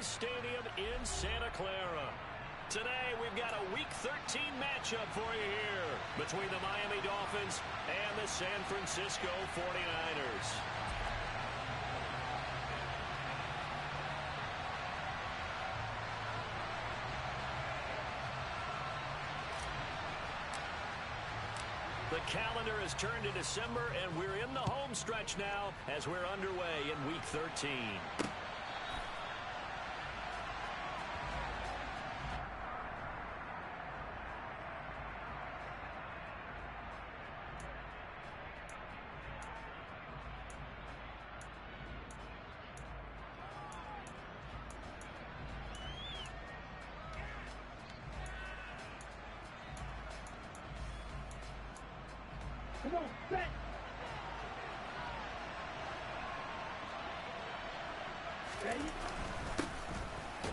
Stadium in Santa Clara. Today, we've got a Week 13 matchup for you here between the Miami Dolphins and the San Francisco 49ers. The calendar has turned to December, and we're in the home stretch now as we're underway in Week 13. Come on, set. Ready?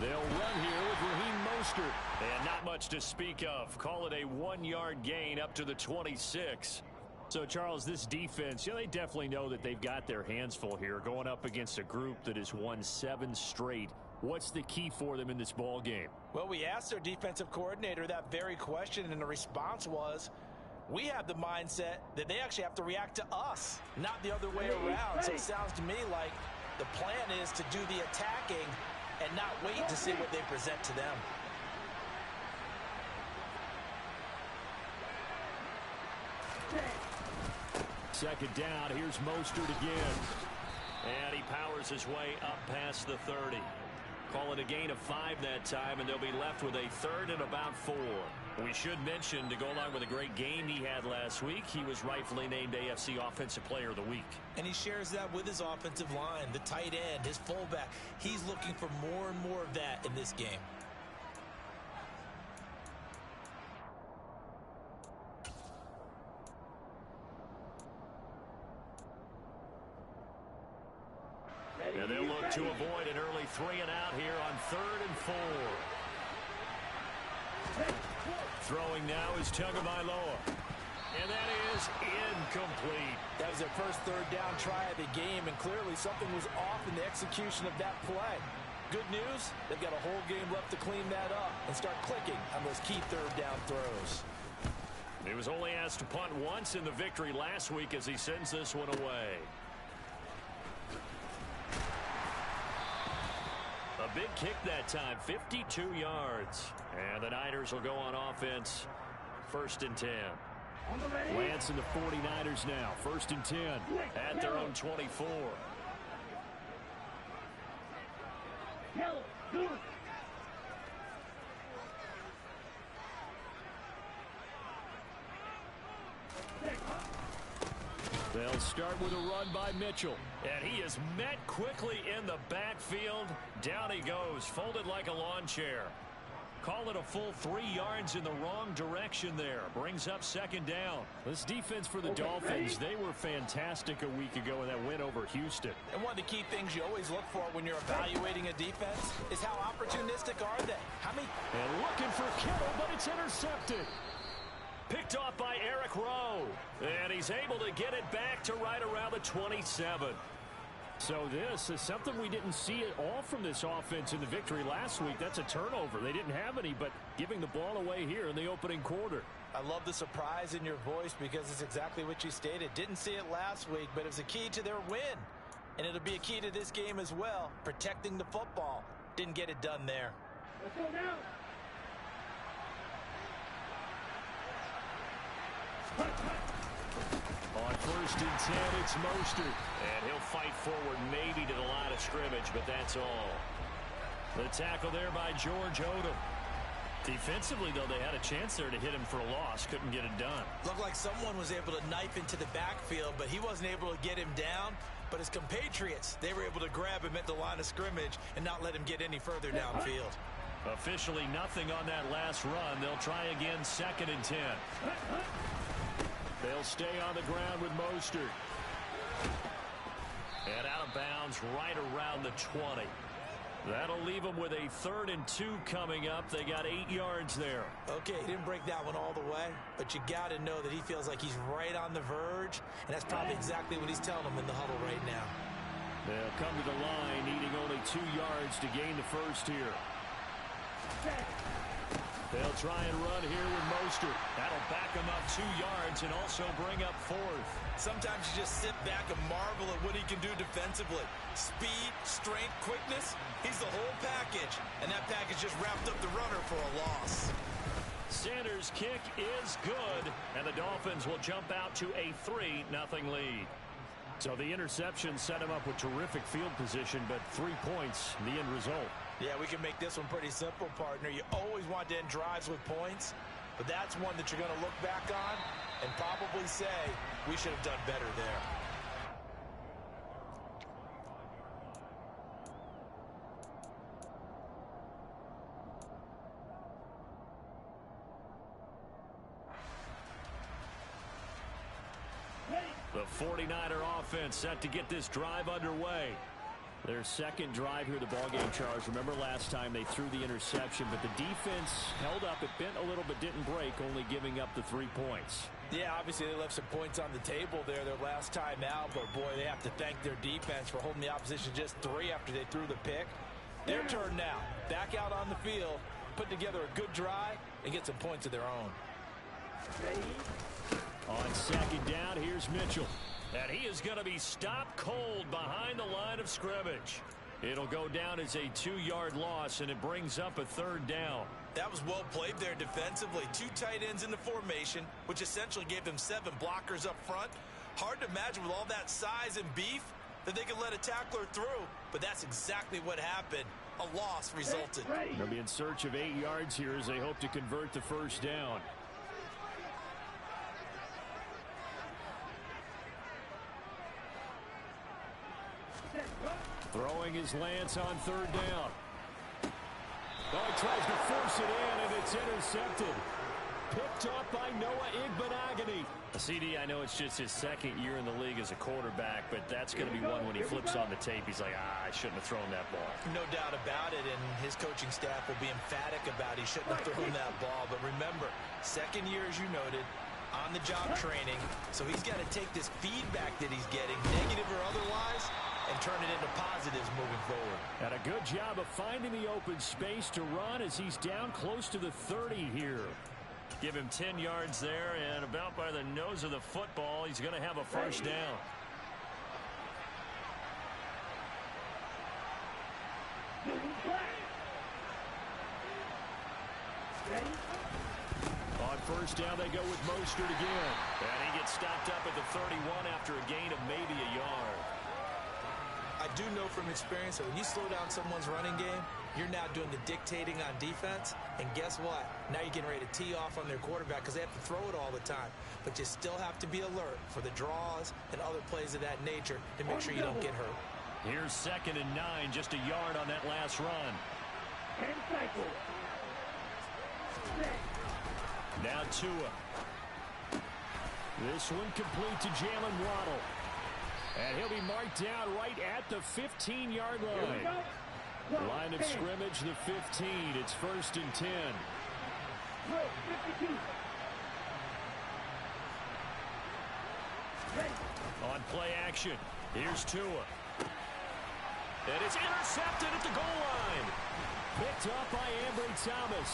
They'll run here with Raheem Mostert. And not much to speak of. Call it a 1-yard gain up to the 26. So, Charles, this defense, they definitely know that they've got their hands full here going up against a group that has won 7 straight. What's the key for them in this ball game? Well, we asked their defensive coordinator that very question, and the response was, we have the mindset that they actually have to react to us, not the other way around. So it sounds to me like the plan is to do the attacking and not wait to see what they present to them. Second down, here's Mostert again. And he powers his way up past the 30. Call it a gain of 5 that time, and they'll be left with a 3rd and about 4. We should mention, to go along with a great game he had last week, he was rightfully named AFC Offensive Player of the Week. And he shares that with his offensive line, the tight end, his fullback. He's looking for more and more of that in this game. And they'll look to avoid an early 3 and out here on 3rd and 4. Throwing now is Tagovailoa. And that is incomplete. That was their first 3rd down try of the game, and clearly something was off in the execution of that play. Good news, they've got a whole game left to clean that up and start clicking on those key 3rd down throws. He was only asked to punt once in the victory last week as he sends this one away. A big kick that time, 52 yards. And the Niners will go on offense, 1st and 10. Lance and the 49ers now, 1st and 10 at their own 24. They'll start with a run by Mitchell. And he is met quickly in the backfield. Down he goes, folded like a lawn chair. Call it a full 3 yards in the wrong direction there. Brings up 2nd down. This defense for the Dolphins, they were fantastic a week ago in that win over Houston. And one of the key things you always look for when you're evaluating a defense is how opportunistic are they? How many? And looking for Kittle, but it's intercepted. Picked off by Eric Rowe. And he's able to get it back to right around the 27. So this is something we didn't see at all from this offense in the victory last week. That's a turnover. They didn't have any, but giving the ball away here in the opening quarter. I love the surprise in your voice because it's exactly what you stated. Didn't see it last week, but it was a key to their win. And it'll be a key to this game as well, protecting the football. Didn't get it done there. Let's go now. On 1st and 10, it's Mostert. And he'll fight forward maybe to the line of scrimmage, but that's all. The tackle there by George Odom. Defensively, though, they had a chance there to hit him for a loss. Couldn't get it done. Looked like someone was able to knife into the backfield, but he wasn't able to get him down. But his compatriots, they were able to grab him at the line of scrimmage and not let him get any further downfield. Officially nothing on that last run. They'll try again 2nd and 10. They'll stay on the ground with Mostert. And out of bounds right around the 20. That'll leave them with a 3rd and 2 coming up. They got 8 yards there. Okay, he didn't break that one all the way, but you got to know that he feels like he's right on the verge, and that's probably exactly what he's telling them in the huddle right now. They'll come to the line, needing only 2 yards to gain the first here. They'll try and run here with Mostert. That'll back him up 2 yards and also bring up 4th. Sometimes you just sit back and marvel at what he can do defensively. Speed, strength, quickness, he's the whole package. And that package just wrapped up the runner for a loss. Sanders' kick is good, and the Dolphins will jump out to a 3-0 lead. So the interception set him up with terrific field position, but 3 points, the end result. Yeah, we can make this one pretty simple, partner. You always want to end drives with points, but that's one that you're going to look back on and probably say, we should have done better there. The 49er offense set to get this drive underway. Their second drive here, the ballgame, Charles. Remember last time they threw the interception, but the defense held up. It bent a little but didn't break, only giving up the 3 points. Yeah, obviously they left some points on the table there their last time out, but boy, they have to thank their defense for holding the opposition just 3 after they threw the pick. Their turn now. Back out on the field, put together a good drive, and get some points of their own. On second down, here's Mitchell. And he is going to be stopped cold behind the line of scrimmage. It'll go down as a 2-yard loss, and it brings up a 3rd down. That was well played there defensively. 2 tight ends in the formation, which essentially gave them 7 blockers up front. Hard to imagine with all that size and beef that they could let a tackler through, but that's exactly what happened. A loss resulted. They'll be in search of 8 yards here as they hope to convert the 1st down. Throwing his Lance on 3rd down. Oh, he tries to force it in, and it's intercepted. Picked off by Noah Igbenogany. CD, I know it's just his 2nd year in the league as a quarterback, but that's going to be one when he flips on the tape. He's like, I shouldn't have thrown that ball. No doubt about it, and his coaching staff will be emphatic about he shouldn't have thrown that ball. But remember, 2nd year, as you noted, on-the-job training, so he's got to take this feedback that he's getting, negative or otherwise, and turn it into positives moving forward. And a good job of finding the open space to run as he's down close to the 30 here. Give him 10 yards there, and about by the nose of the football, he's going to have a 1st down. On 1st down, they go with Mostert again. And he gets stopped up at the 31 after a gain of maybe a yard. I do know from experience that when you slow down someone's running game, you're now doing the dictating on defense. And guess what? Now you're getting ready to tee off on their quarterback because they have to throw it all the time. But you still have to be alert for the draws and other plays of that nature to make sure you don't get hurt. Here's 2nd and 9, just a yard on that last run. Now Tua. This one complete to Jalen Waddle. And he'll be marked down right at the 15-yard line. Line of scrimmage, the 15. It's 1st and 10. On play action, here's Tua. And it's intercepted at the goal line. Picked up by Ambry Thomas.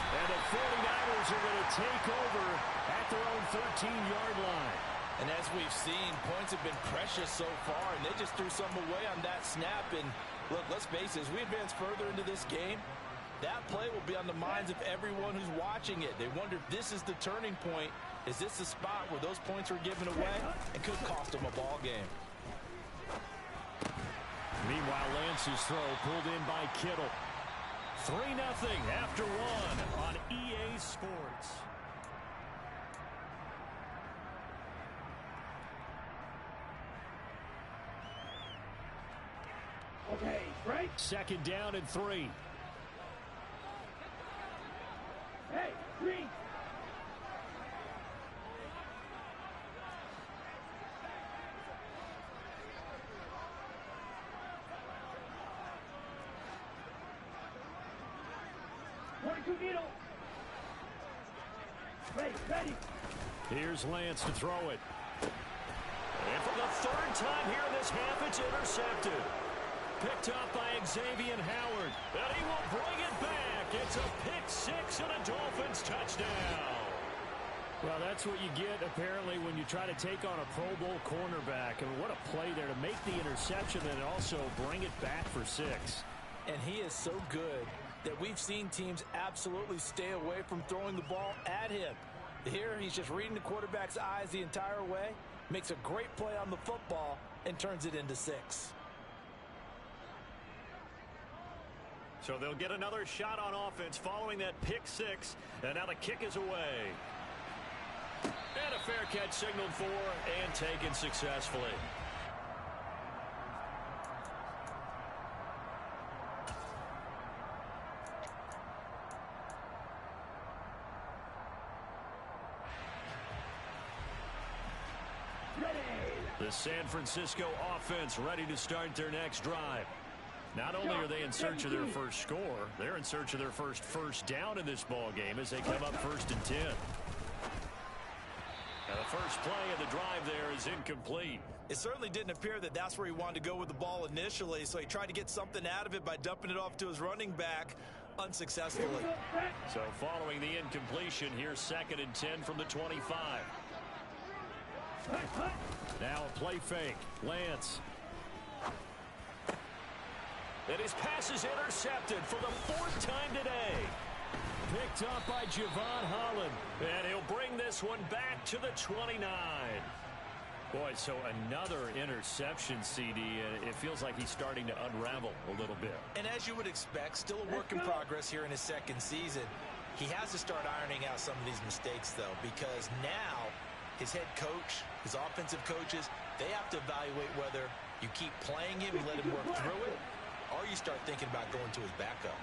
And the 49ers are going to take over at their own 13-yard line. And as we've seen, points have been precious so far, and they just threw some away on that snap. And look, let's face it, as we advance further into this game, that play will be on the minds of everyone who's watching it. They wonder if this is the turning point. Is this the spot where those points were given away? It could cost them a ball game. Meanwhile, Lance's throw pulled in by Kittle. 3-0 after 1 on EA Sports. Okay, right? 2nd down and 3. Hey, green. Needle. Ready. Here's Lance to throw it. And from the third time here in this half, it's intercepted. Picked up by Xavier Howard. And he will bring it back. It's a pick six and a Dolphins touchdown. Well, that's what you get, apparently, when you try to take on a Pro Bowl cornerback. I mean, what a play there to make the interception and also bring it back for six. And he is so good that we've seen teams absolutely stay away from throwing the ball at him. Here, he's just reading the quarterback's eyes the entire way, makes a great play on the football, and turns it into six. So they'll get another shot on offense following that pick six, and now the kick is away. And a fair catch signaled for and taken successfully. The San Francisco offense ready to start their next drive. Not only are they in search of their first score, they're in search of their first down in this ball game as they come up 1st and 10. Now the first play of the drive there is incomplete. It certainly didn't appear that that's where he wanted to go with the ball initially, so he tried to get something out of it by dumping it off to his running back unsuccessfully. So following the incompletion, here's 2nd and 10 from the 25. Now a play fake. Lance. And his pass is intercepted for the 4th time today. Picked up by Javon Holland. And he'll bring this one back to the 29. Boy, so another interception, CD. And it feels like he's starting to unravel a little bit. And as you would expect, still a work in progress here in his 2nd season. He has to start ironing out some of these mistakes, though, because now his head coach, his offensive coaches, they have to evaluate whether you keep playing him and let him work through it, or you start thinking about going to his backup.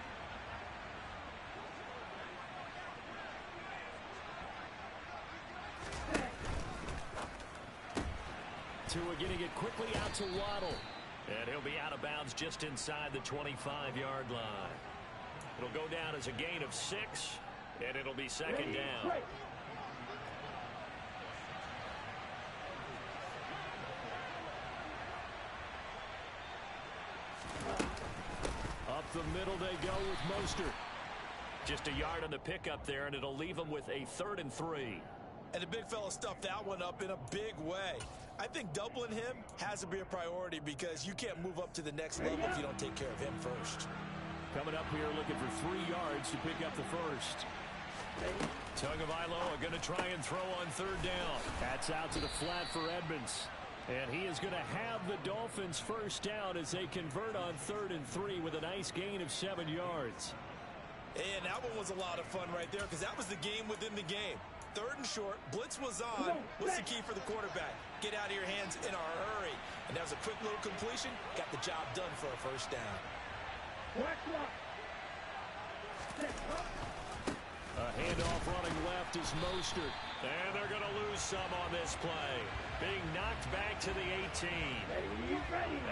Tua getting it quickly out to Waddle. And he'll be out of bounds just inside the 25-yard line. It'll go down as a gain of 6, and it'll be 2nd down. Up the middle they go with Mostert. Just a yard on the pickup there, and it'll leave them with a 3rd and 3. And the big fella stuffed that one up in a big way. I think doubling him has to be a priority because you can't move up to the next level if you don't take care of him first. Coming up here looking for 3 yards to pick up the first. Tagovailoa going to try and throw on 3rd down. That's out to the flat for Edmonds. And he is going to have the Dolphins first down as they convert on 3rd and 3 with a nice gain of 7 yards. And that one was a lot of fun right there because that was the game within the game. 3rd and short, blitz was on. What's the key for the quarterback? Get out of your hands in a hurry. And that was a quick little completion. Got the job done for a first down. A handoff running left is Mostert. And they're going to lose some on this play. Being knocked back to the 18.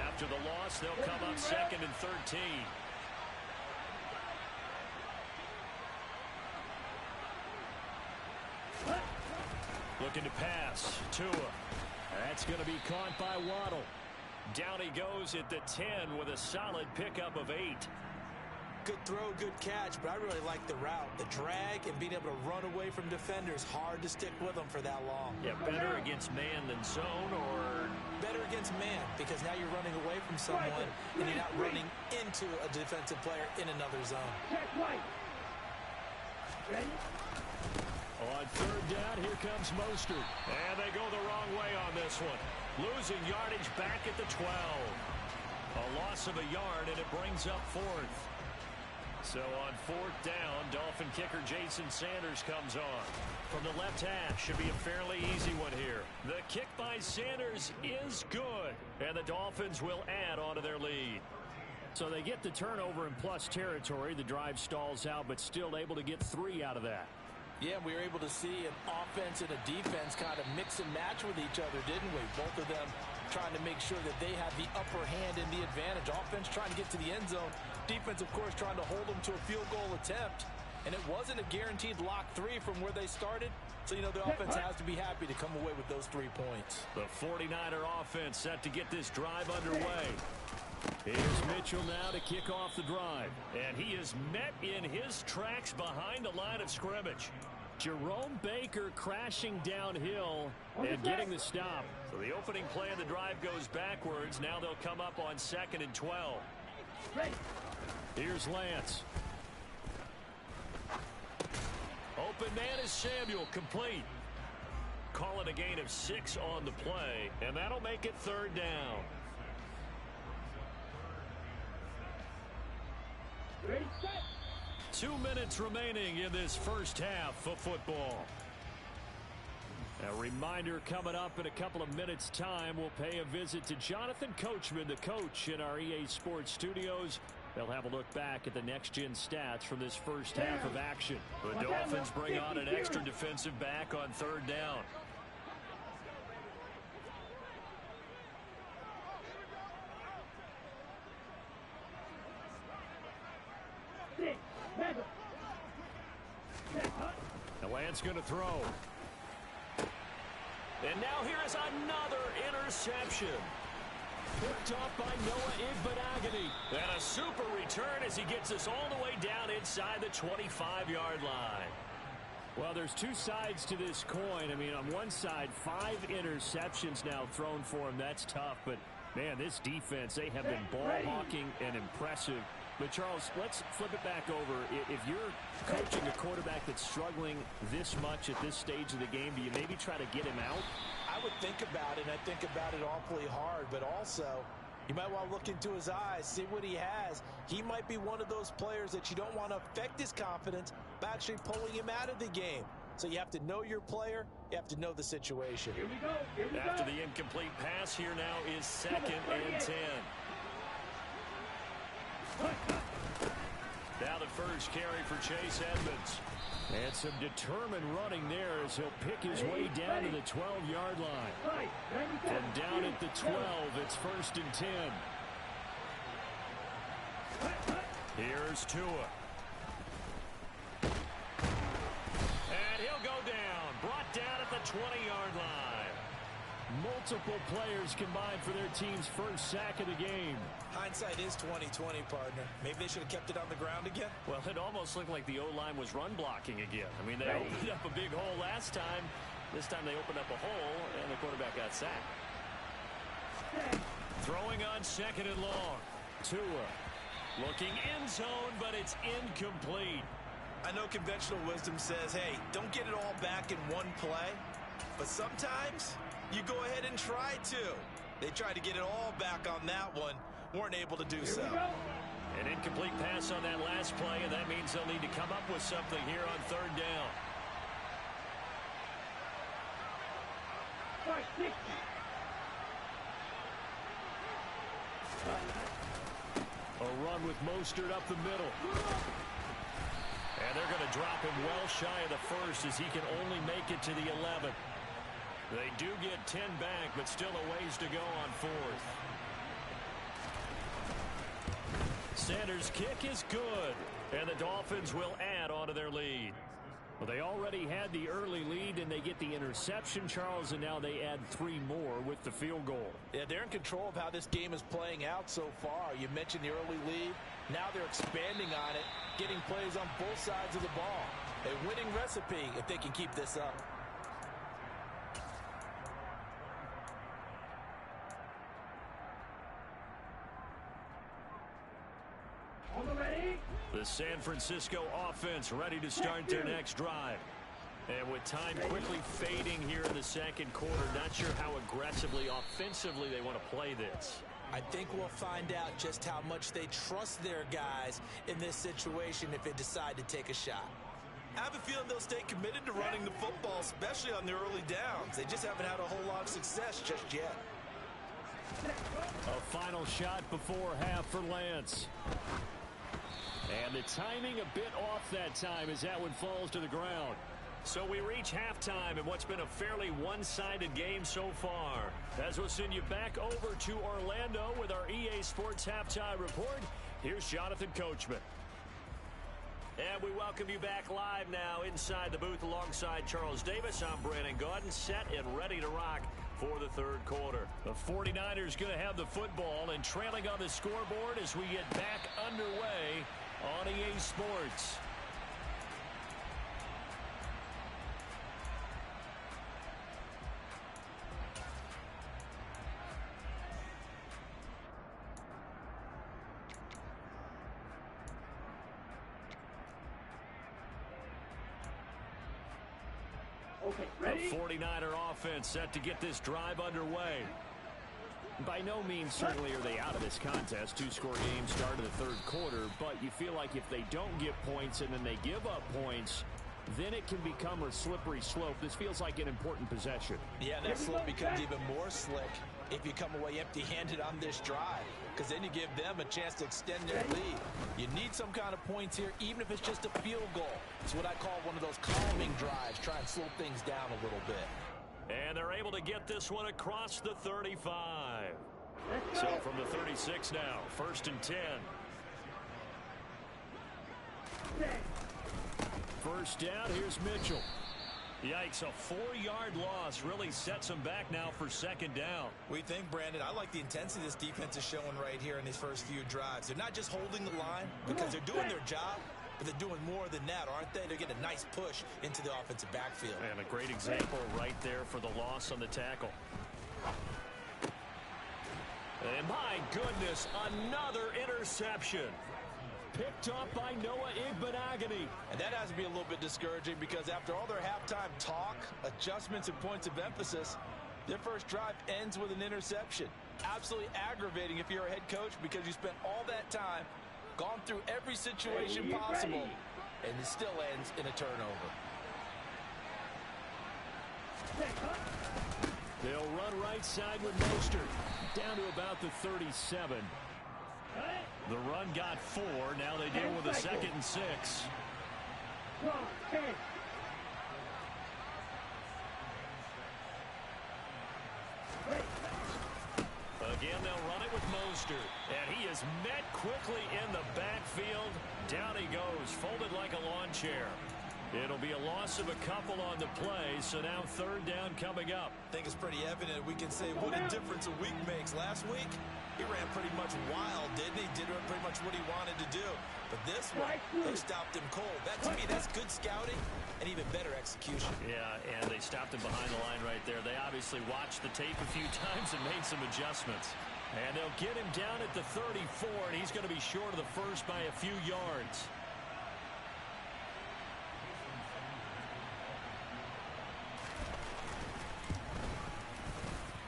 After the loss, they'll come up 2nd and 13. Looking to pass. Tua. That's going to be caught by Waddle. Down he goes at the 10 with a solid pickup of 8. Good throw, good catch, but I really like the route. The drag and being able to run away from defenders. Hard to stick with them for that long. Yeah, better against man than zone, or? Better against man, because now you're running away from someone and you're not running into a defensive player in another zone. On 3rd down, here comes Mostert. And they go the wrong way on this one. Losing yardage back at the 12. A loss of a yard, and it brings up 4th. So on 4th down, Dolphin kicker Jason Sanders comes on. From the left hash, should be a fairly easy one here. The kick by Sanders is good, and the Dolphins will add on to their lead. So they get the turnover in plus territory. The drive stalls out, but still able to get 3 out of that. Yeah, we were able to see an offense and a defense kind of mix and match with each other, didn't we? Both of them trying to make sure that they have the upper hand and the advantage. Offense trying to get to the end zone. Defense, of course, trying to hold them to a field goal attempt. And it wasn't a guaranteed lock 3 from where they started. So, you know, the offense has to be happy to come away with those 3 points. The 49er offense set to get this drive underway. Here's Mitchell now to kick off the drive. And he is met in his tracks behind the line of scrimmage. Jerome Baker crashing downhill and getting the stop. So the opening play of the drive goes backwards. Now they'll come up on 2nd and 12. Here's Lance. Open man is Samuel, complete. Call it a gain of 6 on the play, and that'll make it 3rd down. Ready, set. 2 minutes remaining in this first half of football. A reminder, coming up in a couple of minutes' time, we'll pay a visit to Jonathan Coachman, the coach in our EA Sports studios. They'll have a look back at the next-gen stats from this first half of action. The Dolphins bring on an extra defensive back on 3rd down. The Lance going to throw. And now here is another interception. Picked off by Noah Igbenogany. And a super return as he gets us all the way down inside the 25-yard line. Well, there's 2 sides to this coin. I mean, on one side, 5 interceptions now thrown for him. That's tough. But, man, this defense, they have been ball-hawking and impressive. But, Charles, let's flip it back over. If you're coaching a quarterback that's struggling this much at this stage of the game, do you maybe try to get him out? I would think about it, and I think about it awfully hard. But also, you might want to look into his eyes, see what he has. He might be one of those players that you don't want to affect his confidence by actually pulling him out of the game. So you have to know your player. You have to know the situation. Here we go. Here we After go. the incomplete pass, here now is 2nd and 10. Now the first carry for Chase Edmonds. And some determined running there as he'll pick his way down to the 12-yard line. And down at the 12, it's 1st and 10. Here's Tua. And he'll go down. Brought down at the 20-yard line. Multiple players combined for their team's first sack of the game. Hindsight is 20/20, partner. Maybe they should have kept it on the ground again. Well, it almost looked like the O-line was run blocking again. I mean, they opened up a big hole last time. This time they opened up a hole, and the quarterback got sacked. Throwing on 2nd and long. Tua looking end zone, but it's incomplete. I know conventional wisdom says, hey, don't get it all back in one play. But sometimes you go ahead and try to. They tried to get it all back on that one. Weren't able to do so. An incomplete pass on that last play, and that means they'll need to come up with something here on 3rd down. A run with Mostert up the middle. And they're going to drop him well shy of the 1st as he can only make it to the 11th. They do get 10 back, but still a ways to go on 4th. Sanders' kick is good, and the Dolphins will add on to their lead. Well, they already had the early lead, and they get the interception, Charles, and now they add 3 more with the field goal. Yeah, they're in control of how this game is playing out so far. You mentioned the early lead. Now they're expanding on it, getting plays on both sides of the ball. A winning recipe if they can keep this up. The San Francisco offense ready to start their next drive. And with time quickly fading here in the 2nd quarter, not sure how aggressively, offensively they want to play this. I think we'll find out just how much they trust their guys in this situation if they decide to take a shot. I have a feeling they'll stay committed to running the football, especially on their early downs. They just haven't had a whole lot of success just yet. A final shot before half for Lance. And the timing a bit off that time as that one falls to the ground. So we reach halftime in what's been a fairly one-sided game so far. As we'll send you back over to Orlando with our EA Sports Halftime Report, here's Jonathan Coachman. And we welcome you back live now inside the booth alongside Charles Davis. I'm Brandon Gaudin, set and ready to rock for the third quarter. The 49ers going to have the football and trailing on the scoreboard as we get back underway on EA Sports. Okay, ready? The 49er offense set to get this drive underway. By no means certainly are they out of this contest. Two-score game start of the third quarter, but you feel like if they don't get points and then they give up points, then it can become a slippery slope. This feels like an important possession. Yeah, that slope becomes even more slick if you come away empty-handed on this drive, because then you give them a chance to extend their lead. You need some kind of points here, even if it's just a field goal. It's what I call one of those calming drives. Try and slow things down a little bit. And they're able to get this one across the 35. So from the 36 now, 1st and 10. First down, here's Mitchell. Yikes, a 4-yard loss really sets them back now for 2nd down. We think, Brandon, I like the intensity this defense is showing right here in these first few drives. They're not just holding the line because they're doing their job, but they're doing more than that, aren't they? They're getting a nice push into the offensive backfield. And a great example right there for the loss on the tackle. And my goodness, another interception. Picked up by Noah Igbenogany. And that has to be a little bit discouraging because after all their halftime talk, adjustments, and points of emphasis, their first drive ends with an interception. Absolutely aggravating if you're a head coach because you spent all that time, gone through every situation possible, and it still ends in a turnover. They'll run right side with Mostert. Down to about the 37. The run got 4. Now they deal with a 2nd and 6. Again, they'll run it with Mostert. And he is met quickly in the backfield. Down he goes, folded like a lawn chair. It'll be a loss of a couple on the play, so now 3rd down coming up. I think it's pretty evident we can say what a difference a week makes. Last week, he ran pretty much wild, didn't he? Did pretty much what he wanted to do. But this one, they stopped him cold. That, to me, that's good scouting and even better execution. Yeah, and they stopped him behind the line right there. They obviously watched the tape a few times and made some adjustments. And they'll get him down at the 34, and he's going to be short of the first by a few yards.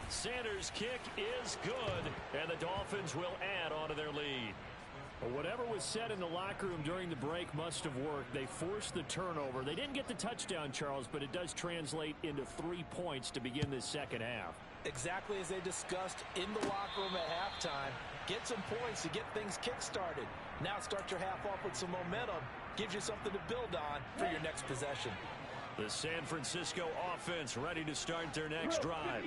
Sanders' kick is good, and the Dolphins will add on to their lead. Well, whatever was said in the locker room during the break must have worked. They forced the turnover. They didn't get the touchdown, Charles, but it does translate into 3 points to begin this second half. Exactly as they discussed in the locker room at halftime. Get some points to get things kick-started. Now start your half off with some momentum. Gives you something to build on for your next possession. The San Francisco offense ready to start their next drive.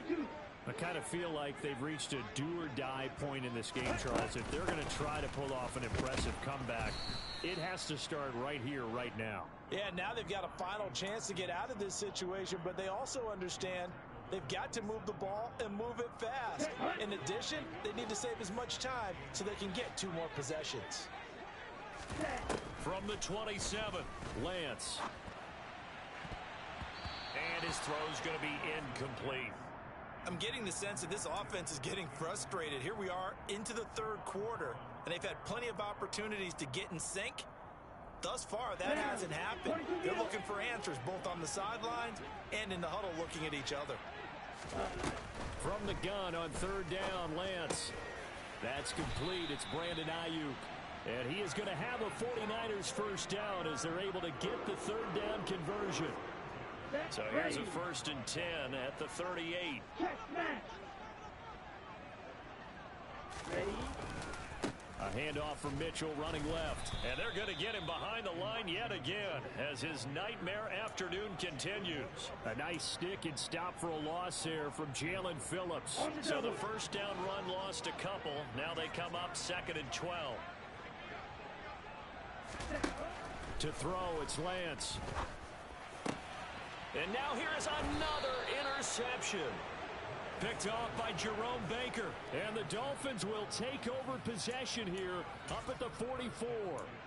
I kind of feel like they've reached a do-or-die point in this game, Charles. If they're going to try to pull off an impressive comeback, it has to start right here, right now. Yeah, now they've got a final chance to get out of this situation, but they also understand they've got to move the ball and move it fast. In addition, they need to save as much time so they can get 2 more possessions. From the 27, Lance. And his throw's going to be incomplete. I'm getting the sense that this offense is getting frustrated. Here we are into the 3rd quarter, and they've had plenty of opportunities to get in sync. Thus far, that hasn't happened. They're looking for answers both on the sidelines and in the huddle looking at each other. From the gun on 3rd down, Lance. That's complete. It's Brandon Ayuk. And he is going to have a 49ers first down as they're able to get the 3rd down conversion. So here's a 1st and 10 at the 38. A handoff from Mitchell running left. And they're going to get him behind the line yet again as his nightmare afternoon continues. A nice stick and stop for a loss here from Jalen Phillips. So the first down run lost a couple. Now they come up 2nd and 12. To throw, it's Lance. And now here is another interception. Picked off by Jerome Baker. And the Dolphins will take over possession here up at the 44.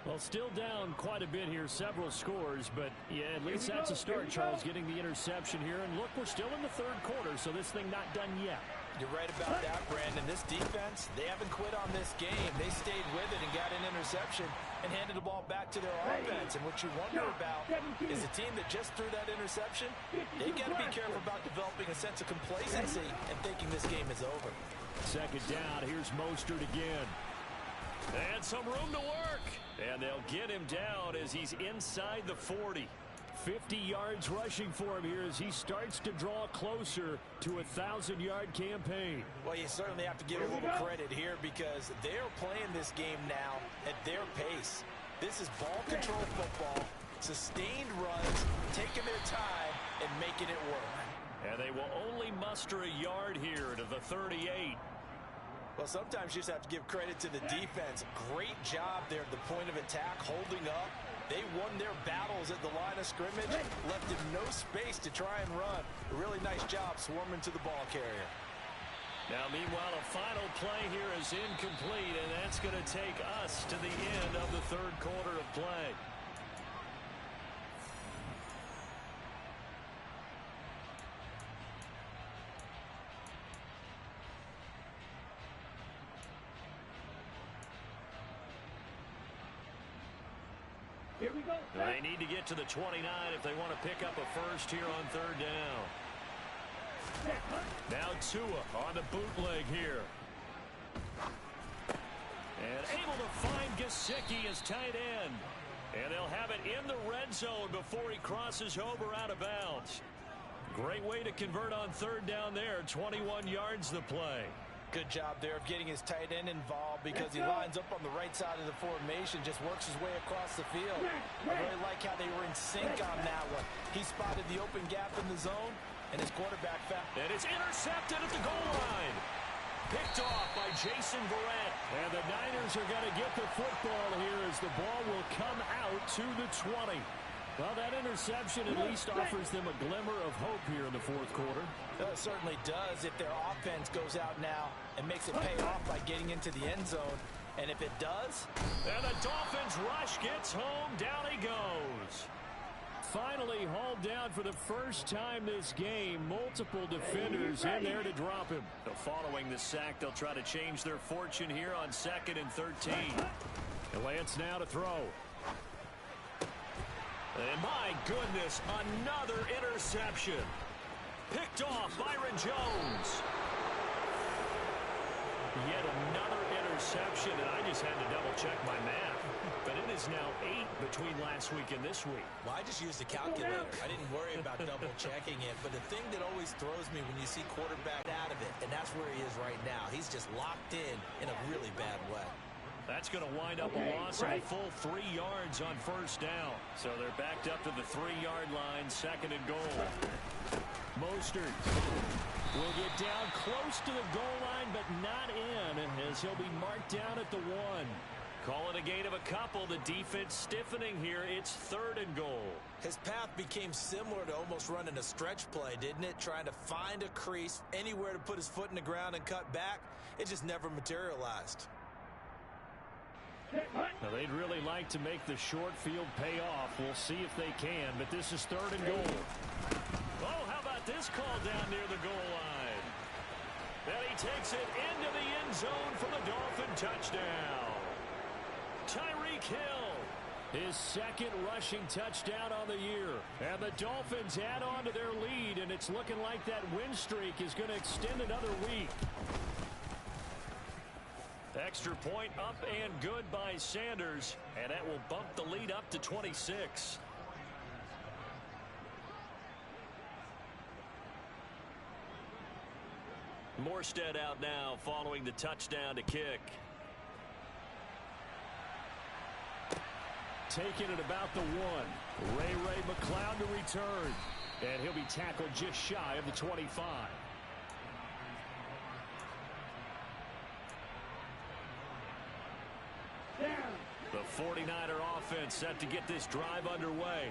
Well, still down quite a bit here, several scores. But, yeah, at least that's a start, Charles, getting the interception here. And, look, we're still in the third quarter, so this thing not done yet. You're right about that, Brandon. This defense, they haven't quit on this game. They stayed with it and got an interception and handed the ball back to their offense. And what you wonder about is the team that just threw that interception, they got to be careful about developing a sense of complacency and thinking this game is over. Second down, here's Mostert again. And some room to work. And they'll get him down as he's inside the 40. 50 yards rushing for him here as he starts to draw closer to a 1,000-yard campaign. Well, you certainly have to give a little credit here because they're playing this game now at their pace. This is ball control football, sustained runs, taking their time and making it work. And they will only muster a yard here to the 38. Well, sometimes you just have to give credit to the defense. Great job there at the point of attack, holding up. They won their battles at the line of scrimmage, left him no space to try and run. A really nice job swarming to the ball carrier. Now, meanwhile, a final play here is incomplete, and that's going to take us to the end of the third quarter of play. Here we go. They need to get to the 29 if they want to pick up a first here on third down. Now Tua on the bootleg here. And able to find Gesicki as tight end. And they'll have it in the red zone before he crosses over out of bounds. Great way to convert on third down there. 21 yards the play. Good job there of getting his tight end involved because he lines up on the right side of the formation, just works his way across the field. I really like how they were in sync on that one. He spotted the open gap in the zone, and his quarterback found. And it's intercepted at the goal line. Picked off by Jason Verrett. And the Niners are going to get the football here as the ball will come out to the 20. Well, that interception at least offers them a glimmer of hope here in the fourth quarter. It certainly does if their offense goes out now and makes it pay off by getting into the end zone. And if it does... And the Dolphins rush gets home. Down he goes. Finally hauled down for the first time this game. Multiple defenders in there to drop him. Following the sack, they'll try to change their fortune here on 2nd and 13. And Lance now to throw. And my goodness, another interception. Picked off Byron Jones. Yet another interception, and I just had to double-check my math. But it is now 8 between last week and this week. Well, I just used a calculator. I didn't worry about double-checking it. But the thing that always throws me when you see quarterback out of it, and that's where he is right now. He's just locked in a really bad way. That's going to wind up a loss of a full 3 yards on first down. So they're backed up to the 3-yard line, 2nd and goal. Mostert will get down close to the goal line, but not in, as he'll be marked down at the 1. Call it a gain of a couple. The defense stiffening here. It's 3rd and goal. His path became similar to almost running a stretch play, didn't it? Trying to find a crease, anywhere to put his foot in the ground and cut back. It just never materialized. Now, they'd really like to make the short field pay off. We'll see if they can, but this is 3rd and goal. Oh, how about this call down near the goal line? And he takes it into the end zone for the Dolphin touchdown. Tyreek Hill, his 2nd rushing touchdown on the year. And the Dolphins add on to their lead, and it's looking like that win streak is going to extend another week. Extra point up and good by Sanders, and that will bump the lead up to 26. Morstead out now following the touchdown to kick. Taking it about the 1. Ray McLeod to return, and he'll be tackled just shy of the 25. The 49er offense set to get this drive underway.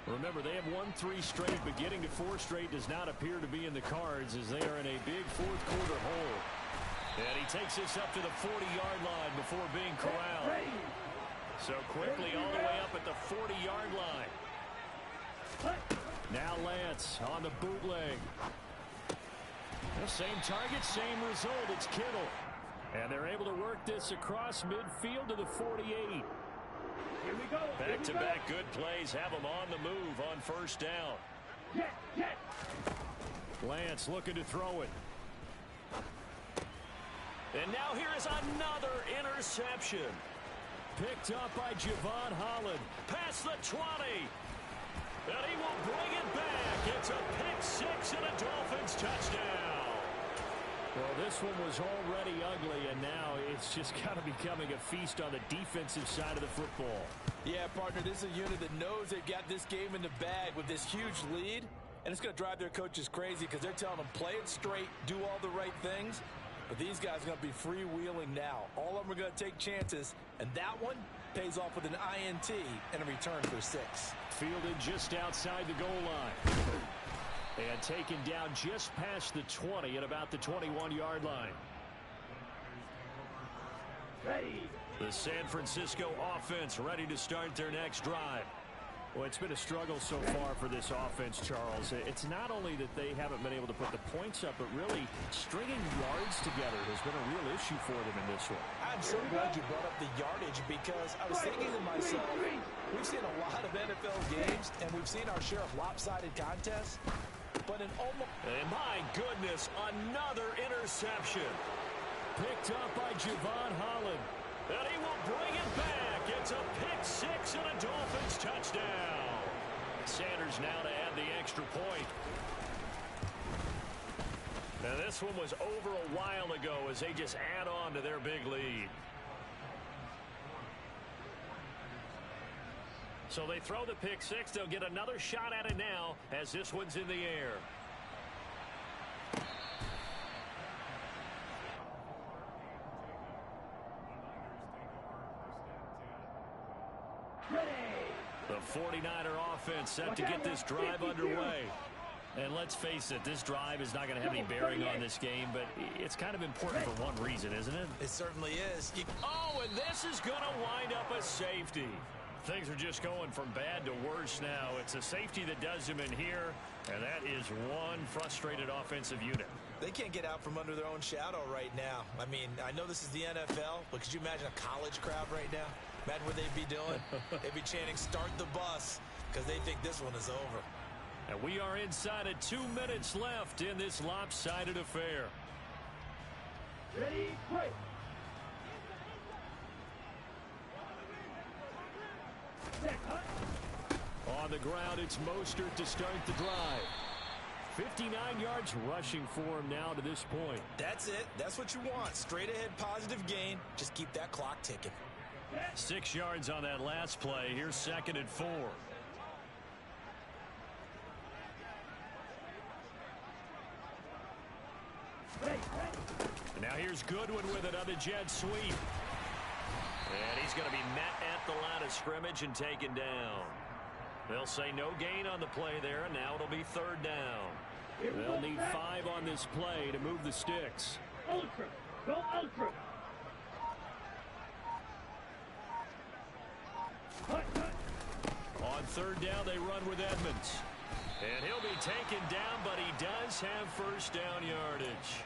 Remember, they have won 3 straight, but getting to 4 straight does not appear to be in the cards as they are in a big fourth quarter hole. And he takes this up to the 40-yard line before being corralled. So quickly all the way up at the 40-yard line. Now Lance on the bootleg. The same target, same result. It's Kittle. And they're able to work this across midfield to the 48. Here we go. Back-to-back good plays have them on the move on first down. Lance looking to throw it. And now here is another interception. Picked up by Javon Holland. Past the 20. And he will bring it back. It's a pick 6 and a Dolphins touchdown. Well, this one was already ugly, and now it's just kind of becoming a feast on the defensive side of the football. Yeah, partner, this is a unit that knows they've got this game in the bag with this huge lead, and it's going to drive their coaches crazy because they're telling them play it straight, do all the right things. But these guys are going to be freewheeling now. All of them are going to take chances, and that one pays off with an INT and a return for 6. Fielded just outside the goal line. And taken down just past the 20 at about the 21-yard line. Ready. The San Francisco offense ready to start their next drive. Well, it's been a struggle so far for this offense, Charles. It's not only that they haven't been able to put the points up, but really stringing yards together has been a real issue for them in this one. I'm so glad you brought up the yardage because I was thinking to myself, we've seen a lot of NFL games, and we've seen our share of lopsided contests. But in almost... And my goodness, another interception. Picked up by Javon Holland. And he will bring it back. It's a pick 6 and a Dolphins touchdown. Sanders now to add the extra point. Now this one was over a while ago as they just add on to their big lead. So they throw the pick 6. They'll get another shot at it now as this one's in the air. The 49er offense set to get this drive underway. And let's face it, this drive is not going to have any bearing on this game, but it's kind of important for one reason, isn't it? It certainly is. Oh, and this is going to wind up a safety. Things are just going from bad to worse now. It's a safety that does him in here, and that is one frustrated offensive unit. They can't get out from under their own shadow right now. I mean, I know this is the NFL, but could you imagine a college crowd right now? Imagine what they'd be doing. They'd be chanting, "Start the bus," because they think this one is over. And we are inside of 2 minutes left in this lopsided affair. Ready, play. On the ground, it's Mostert to start the drive. 59 yards rushing for him now to this point. That's it. That's what you want. Straight ahead positive gain. Just keep that clock ticking. 6 yards on that last play. Here's 2nd and 4. Now here's Goodwin with it on the jet sweep. And he's going to be met at the line of scrimmage and taken down. They'll say no gain on the play there, and now it'll be 3rd down. They'll need 5 on this play to move the sticks. Ultra. Go ultra. On 3rd down, they run with Edmonds. And he'll be taken down, but he does have first down yardage.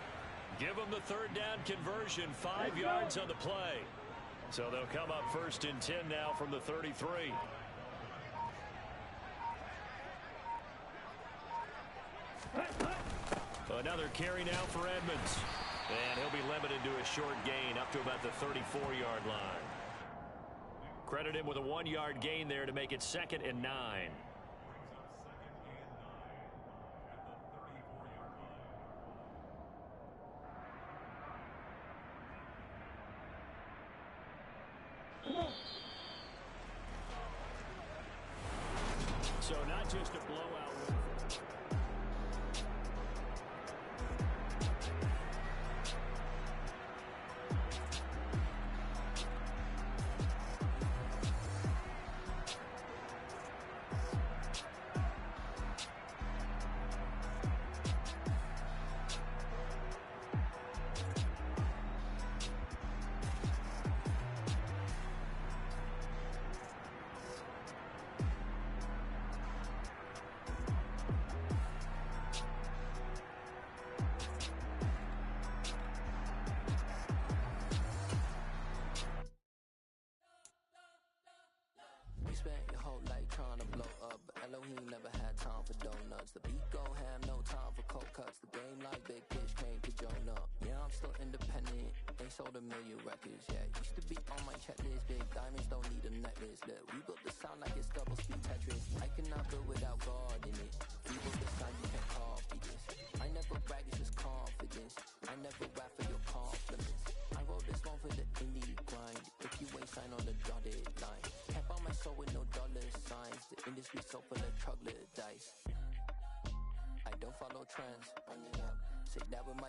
Give him the 3rd down conversion, 5 yards on the play. So they'll come up 1st and 10 now from the 33. Another carry now for Edmonds. And he'll be limited to a short gain up to about the 34-yard line. Credit him with a 1-yard gain there to make it 2nd and 9. So not just a blowout. Elohim never had time for donuts. The beat go ham, no time for cold cuts. The game like Big Fish came to Jonah. Yeah, I'm still independent. They sold 1 million records, yeah. Used to be on my checklist. Big diamonds don't need a necklace. Look, we built the sound like it's double speed Tetris. I cannot build without God in it. We built the sound, you can't copy this. I never brag, it's just confidence. I never rap for your compliments. I wrote this one for the indie grind. If you ain't sign on the dotted line. Can't buy my soul with no dollar signs. The industry so full of troglodytes. I don't follow trends. Say that with my